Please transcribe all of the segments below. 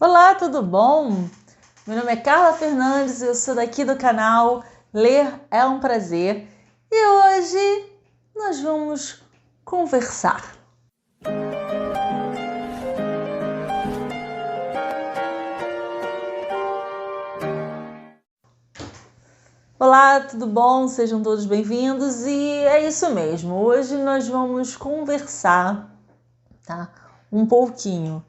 Olá, tudo bom? Meu nome é Carla Fernandes, eu sou daqui do canal Ler é um Prazer e hoje nós vamos conversar. Olá, tudo bom? Sejam todos bem-vindos e é isso mesmo, hoje nós vamos conversar, tá? Um pouquinho.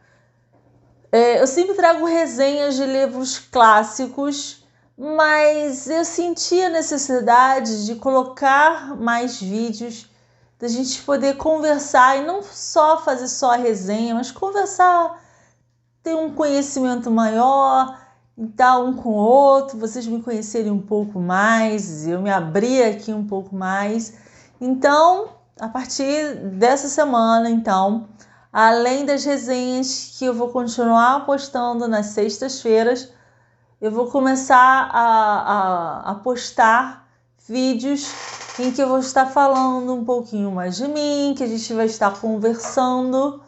Eu sempre trago resenhas de livros clássicos, mas eu senti a necessidade de colocar mais vídeos, da gente poder conversar e não só fazer só a resenha, mas conversar, ter um conhecimento maior e tal, um com o outro, vocês me conhecerem um pouco mais, eu me abrir aqui um pouco mais. Então, a partir dessa semana, além das resenhas que eu vou continuar postando nas sextas-feiras, eu vou começar a postar vídeos em que eu vou estar falando um pouquinho mais de mim, que a gente vai estar conversando.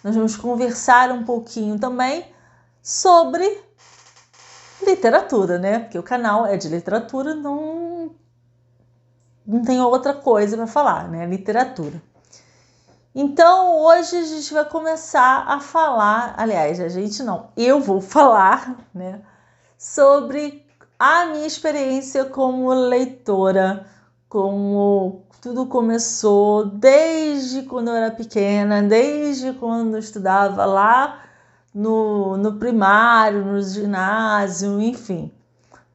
Nós vamos conversar um pouquinho também sobre literatura, né? Porque o canal é de literatura, não tem outra coisa para falar, né? Literatura. Então, hoje a gente vai começar a falar, eu vou falar, né, sobre a minha experiência como leitora, como tudo começou desde quando eu era pequena, desde quando eu estudava lá no primário, no ginásio, enfim,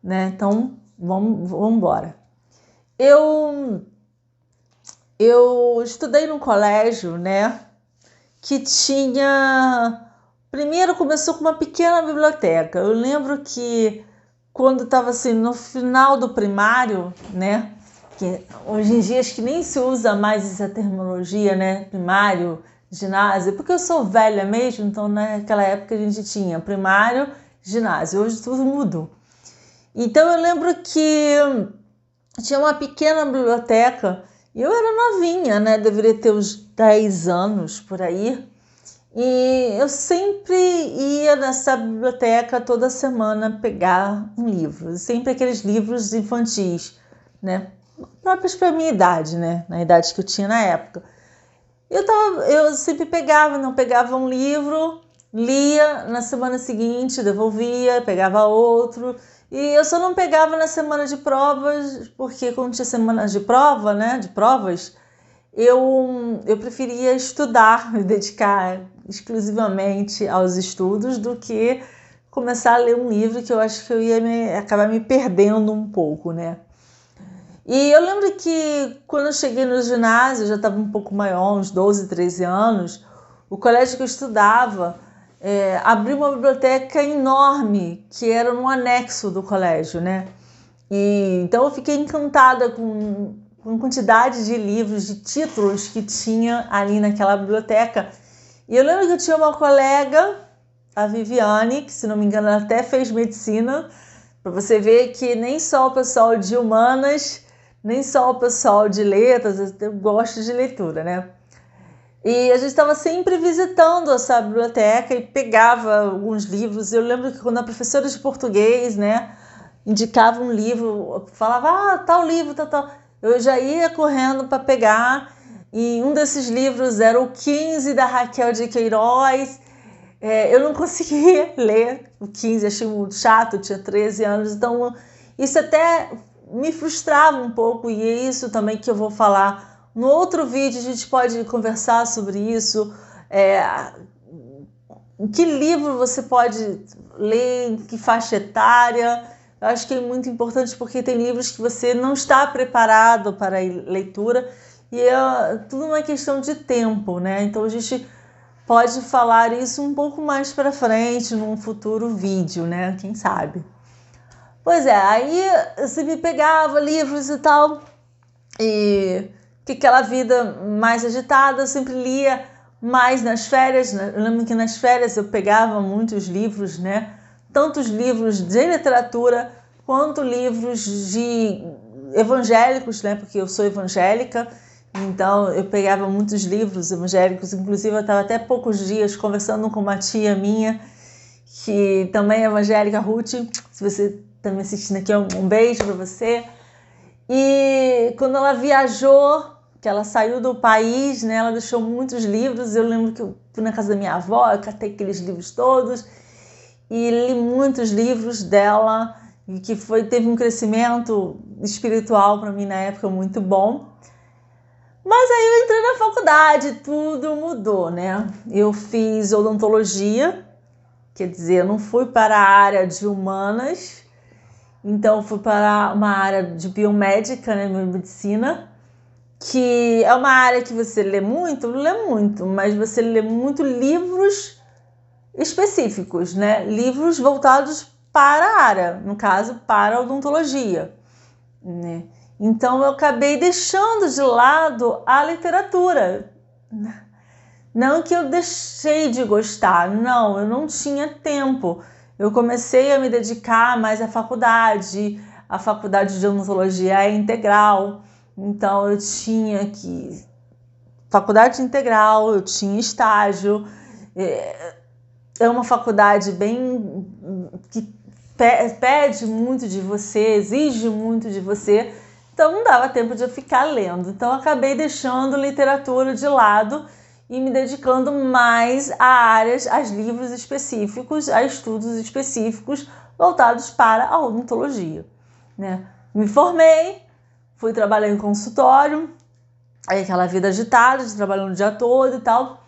né? Então, vamos embora. Eu estudei num colégio, né, que tinha... Primeiro começou com uma pequena biblioteca. Eu lembro que quando estava assim no final do primário, né, que hoje em dia acho que nem se usa mais essa terminologia, né, primário, ginásio, porque eu sou velha mesmo, então naquela época a gente tinha primário, ginásio, hoje tudo mudou. Então eu lembro que tinha uma pequena biblioteca. Eu era novinha, né? Deveria ter uns 10 anos por aí. E eu sempre ia nessa biblioteca toda semana pegar um livro. Sempre aqueles livros infantis, né? Próprios para a minha idade, né? Na idade que eu tinha na época. Eu sempre não pegava um livro, lia, na semana seguinte devolvia, pegava outro. E eu só não pegava na semana de provas, porque quando tinha semana de prova, né, de provas, eu preferia estudar, me dedicar exclusivamente aos estudos do que começar a ler um livro que eu acho que eu ia acabar me perdendo um pouco, né? E eu lembro que quando eu cheguei no ginásio, eu já estava um pouco maior, uns 12, 13 anos, o colégio que eu estudava abriu uma biblioteca enorme, que era no anexo do colégio, né? E então eu fiquei encantada com a quantidade de livros, de títulos que tinha ali naquela biblioteca. E eu lembro que eu tinha uma colega, a Viviane, que se não me engano ela até fez medicina, para você ver que nem só o pessoal de humanas, nem só o pessoal de letras, eu gosto de leitura, né? E a gente estava sempre visitando essa biblioteca e pegava alguns livros. Eu lembro que quando a professora de português, né, indicava um livro, falava, tal livro, tal. Eu já ia correndo para pegar. E um desses livros era o 15 da Raquel de Queiroz. Eu não conseguia ler o 15, achei muito chato, eu tinha 13 anos. Então, isso até me frustrava um pouco. E é isso também que eu vou falar. No outro vídeo a gente pode conversar sobre isso. Que livro você pode ler, em que faixa etária? Eu acho que é muito importante porque tem livros que você não está preparado para a leitura e é tudo uma questão de tempo, né? Então a gente pode falar isso um pouco mais para frente, num futuro vídeo, né? Quem sabe? Pois é, aí você me pegava livros e tal, e que aquela vida mais agitada, eu sempre lia mais nas férias, né? Eu lembro que nas férias eu pegava muitos livros, né? Tanto os livros de literatura quanto livros de evangélicos, né? Porque eu sou evangélica, então eu pegava muitos livros evangélicos. Inclusive eu estava até poucos dias conversando com uma tia minha que também é evangélica, Ruth, se você está me assistindo aqui, um beijo para você. E quando ela viajou, que ela saiu do país, né, ela deixou muitos livros. Eu lembro que eu fui na casa da minha avó, eu catei aqueles livros todos e li muitos livros dela, e que teve um crescimento espiritual para mim na época muito bom. Mas aí eu entrei na faculdade, tudo mudou, né? Eu fiz odontologia, quer dizer, eu não fui para a área de humanas, então fui para uma área de biomédica, né, medicina, que é uma área que você lê muito, mas você lê muito livros específicos, né? Livros voltados para a área, no caso, para a odontologia, né? Então eu acabei deixando de lado a literatura. Não que eu deixei de gostar, não, eu não tinha tempo. Eu comecei a me dedicar mais à faculdade. A faculdade de odontologia é integral, então eu tinha que... Faculdade integral, eu tinha estágio. É uma faculdade bem... que pede muito de você, exige muito de você. Então não dava tempo de eu ficar lendo. Então eu acabei deixando literatura de lado e me dedicando mais a áreas, a livros específicos, a estudos específicos voltados para a odontologia, né? Me formei, fui trabalhar em consultório, aí aquela vida agitada, de trabalhando o dia todo e tal.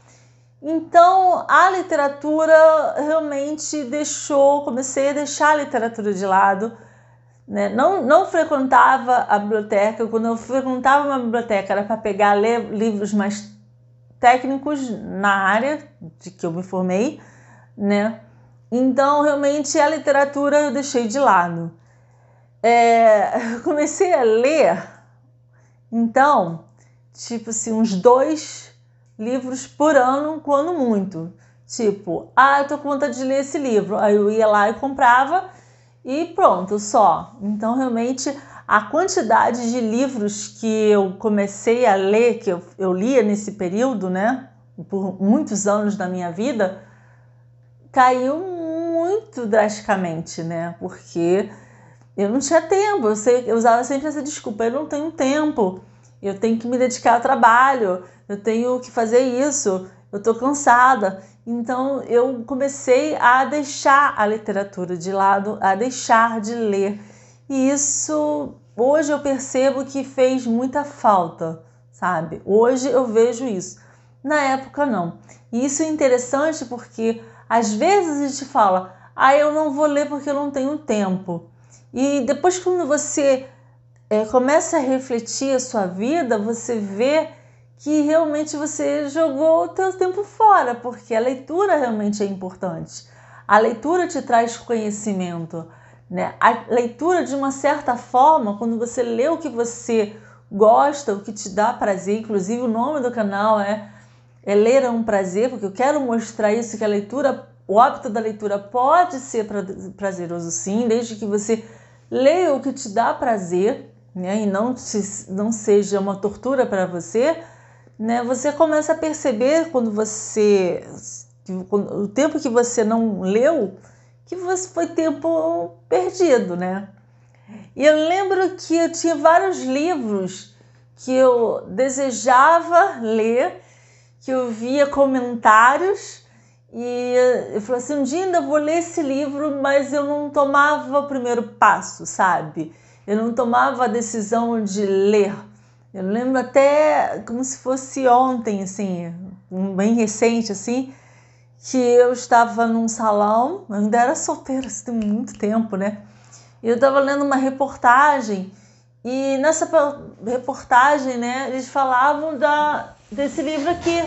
Então a literatura realmente comecei a deixar a literatura de lado, né? Não frequentava a biblioteca. Quando eu frequentava uma biblioteca era para pegar, ler livros mais técnicos na área de que eu me formei, né? Então realmente a literatura eu deixei de lado. Eu comecei a ler, então, tipo assim, uns 2 livros por ano, quando muito. Tipo, eu tô com vontade de ler esse livro. Aí eu ia lá e comprava e pronto, só. Então, realmente, a quantidade de livros que eu comecei a ler, que eu lia nesse período, né, por muitos anos da minha vida, caiu muito drasticamente, né? Porque eu não tinha tempo. Eu usava sempre essa desculpa: eu não tenho tempo, eu tenho que me dedicar ao trabalho, eu tenho que fazer isso, eu tô cansada. Então eu comecei a deixar a literatura de lado, a deixar de ler. E isso, hoje eu percebo que fez muita falta, sabe? Hoje eu vejo isso. Na época não. E isso é interessante porque às vezes a gente fala: eu não vou ler porque eu não tenho tempo. E depois, quando você começa a refletir a sua vida, você vê que realmente você jogou o teu tempo fora, porque a leitura realmente é importante. A leitura te traz conhecimento, né? A leitura, de uma certa forma, quando você lê o que você gosta, o que te dá prazer, inclusive o nome do canal é Ler é um Prazer, porque eu quero mostrar isso, que a leitura, o hábito da leitura pode ser prazeroso sim, desde que você leia o que te dá prazer, né? E não seja uma tortura para você, né? Você começa a perceber quando o tempo que você não leu, que foi tempo perdido, né? E eu lembro que eu tinha vários livros que eu desejava ler, que eu via comentários e eu falei assim: um dia ainda vou ler esse livro, mas eu não tomava o primeiro passo, sabe? Eu não tomava a decisão de ler. Eu lembro até como se fosse ontem, assim, bem recente, assim, que eu estava num salão, eu ainda era solteira, isso tem muito tempo, né? E eu estava lendo uma reportagem, e nessa reportagem, né, eles falavam desse livro aqui,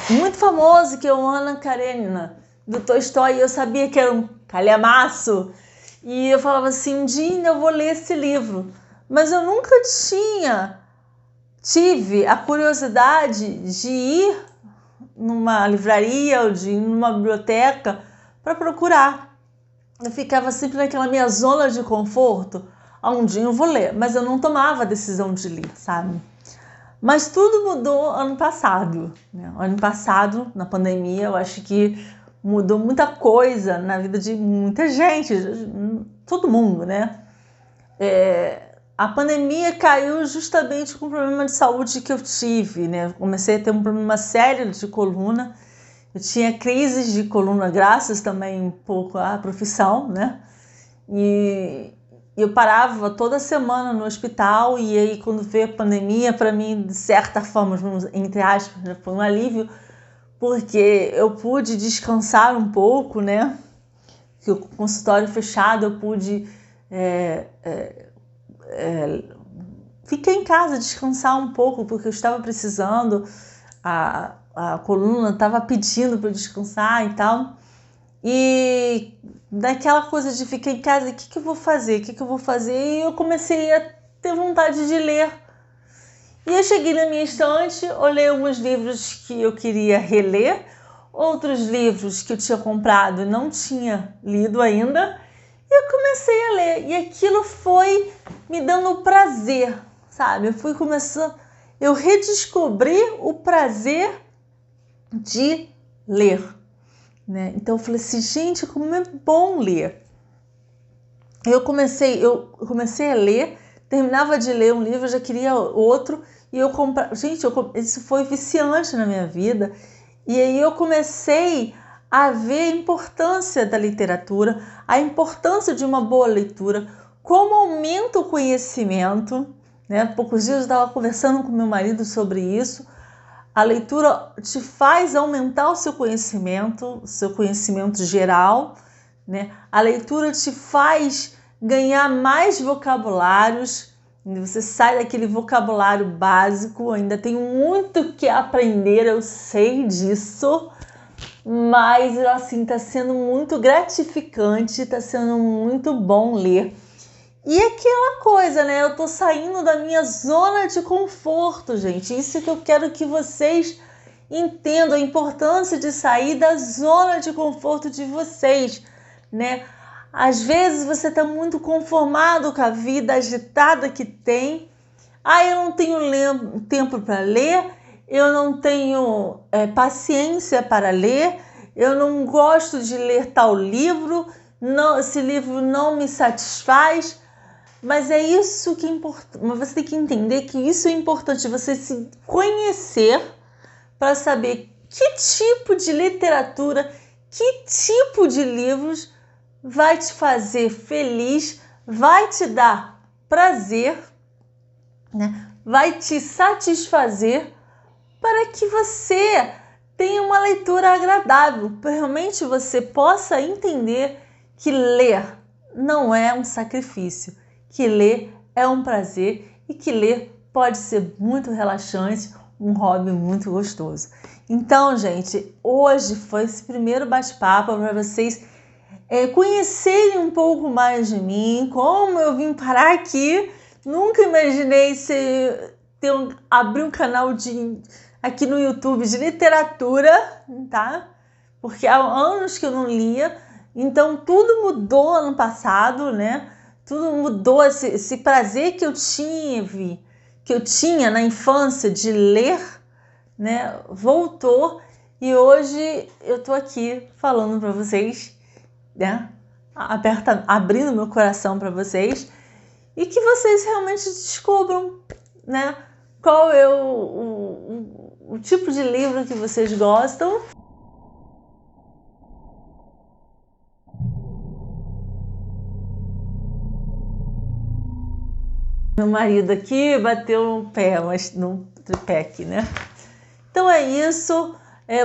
muito famoso, que é o Anna Karenina, do Tolstói. E eu sabia que era um calhamaço, e eu falava assim: um dia eu vou ler esse livro. Mas eu nunca tive a curiosidade de ir numa livraria ou de ir numa biblioteca para procurar. Eu ficava sempre naquela minha zona de conforto. Um dia eu vou ler, mas eu não tomava a decisão de ler, sabe? Mas tudo mudou ano passado, né? Ano passado, na pandemia, eu acho que mudou muita coisa na vida de muita gente, todo mundo, né? A pandemia caiu justamente com o problema de saúde que eu tive, né? Eu comecei a ter um problema sério de coluna. Eu tinha crises de coluna, graças também um pouco à profissão, né? E eu parava toda semana no hospital, e aí quando veio a pandemia, para mim, de certa forma, entre aspas, foi um alívio, porque eu pude descansar um pouco, né? Que o consultório fechado, eu pude ficar em casa, descansar um pouco, porque eu estava precisando, a coluna estava pedindo para eu descansar e tal. E daquela coisa de ficar em casa, o que eu vou fazer? E eu comecei a ter vontade de ler. E eu cheguei na minha estante, olhei alguns livros que eu queria reler, outros livros que eu tinha comprado e não tinha lido ainda, e eu comecei a ler. E aquilo foi me dando prazer, sabe? Eu redescobri o prazer de ler. Né? Então eu falei assim, gente, como é bom ler. Eu comecei a ler, terminava de ler um livro, eu já queria outro, e eu comprava. Gente, isso foi viciante na minha vida. E aí eu comecei a ver a importância da literatura, a importância de uma boa leitura, como aumenta o conhecimento. Né? Há poucos dias eu estava conversando com meu marido sobre isso. A leitura te faz aumentar o seu conhecimento geral, né? A leitura te faz ganhar mais vocabulários, você sai daquele vocabulário básico, ainda tem muito que aprender, eu sei disso, mas assim, está sendo muito gratificante, está sendo muito bom ler. E aquela coisa, né? Eu tô saindo da minha zona de conforto, gente. Isso que eu quero que vocês entendam, a importância de sair da zona de conforto de vocês, né? Às vezes você tá muito conformado com a vida agitada que tem. Eu não tenho tempo para ler, eu não tenho paciência para ler, eu não gosto de ler tal livro, não, esse livro não me satisfaz. Mas é isso que é importante. Mas você tem que entender que isso é importante, você se conhecer para saber que tipo de literatura, que tipo de livros vai te fazer feliz, vai te dar prazer, né? Vai te satisfazer, para que você tenha uma leitura agradável, para realmente você possa entender que ler não é um sacrifício, que ler é um prazer e que ler pode ser muito relaxante, um hobby muito gostoso. Então, gente, hoje foi esse primeiro bate-papo para vocês conhecerem um pouco mais de mim, como eu vim parar aqui. Nunca imaginei abrir um canal aqui no YouTube de literatura, tá? Porque há anos que eu não lia, então tudo mudou ano passado, né? Tudo mudou, esse prazer que eu tinha na infância de ler, né? Voltou, e hoje eu tô aqui falando para vocês, né? Abrindo meu coração para vocês, e que vocês realmente descubram, né? Qual é o tipo de livro que vocês gostam. Meu marido aqui bateu o pé, mas no tripé aqui, né? Então é isso.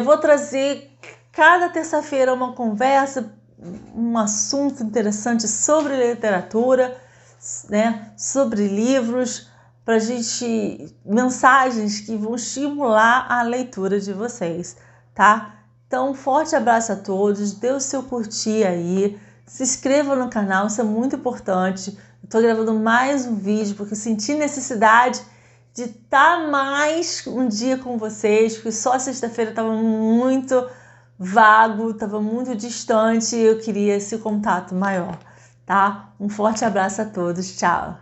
Vou trazer cada terça-feira uma conversa, um assunto interessante sobre literatura, né? Sobre livros, para mensagens que vão estimular a leitura de vocês, tá? Então, um forte abraço a todos, dê o seu curtir aí, se inscreva no canal, isso é muito importante. Estou gravando mais um vídeo porque senti necessidade de estar mais um dia com vocês, porque só sexta-feira estava muito vago, estava muito distante e eu queria esse contato maior, tá? Um forte abraço a todos, tchau!